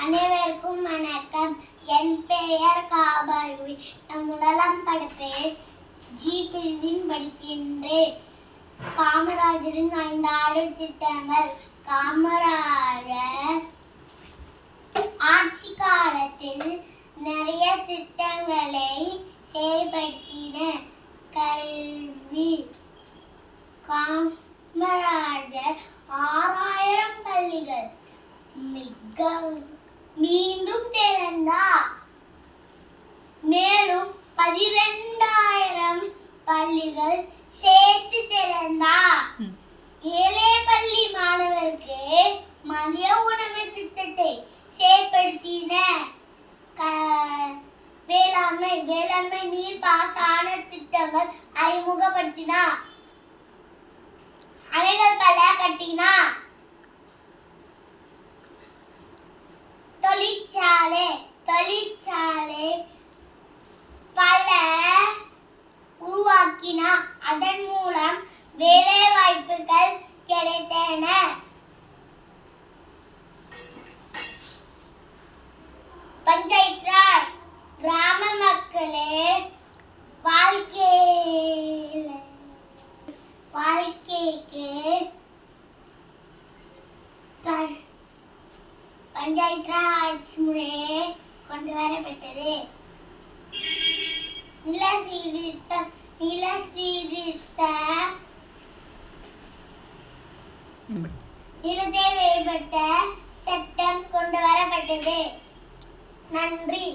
அனைவருக்கும் வணக்கம். என் பெயர் காபாரவி. நான் முதலாம் படுப்பு ஜி பிரிவில் படிக்கின்றேன். காமராஜரின் 5 ஆண்டு திட்டங்கள். காமராஜர் ஆட்சி காலத்தில் நிறைய திட்டங்களை செயல்படுத்தினார். கல்வி. காமராஜர் 6000 பள்ளிகள் மீண்டும் திறந்தார். மேலும் 12000 பள்ளிகள் சேர்த்து திறந்தார். ஏழை பள்ளி மாணவருக்கு மதிய உணவு திட்டத்தை செயல்படுத்தினார். வேளாண்மை நீர்ப்பாசன திட்டங்கள் அறிமுகப்படுத்தினார். அணைகள் பல கட்டினார். தொழிற்சாலை பல உருவாக்கினார். அதன் மூலம் வேலை வாய்ப்புகள் கிடைத்தன. பஞ்சாயத்து ராஜ். கிராம மக்களே வாழ்க்கைக்கு பஞ்சாயத்து ராஜ் முறை கொண்டு வரப்பட்டது. நில சீர்திருத்தம் நிலத்தை வேறுபட்ட சட்டம் கொண்டு வரப்பட்டது. நன்றி.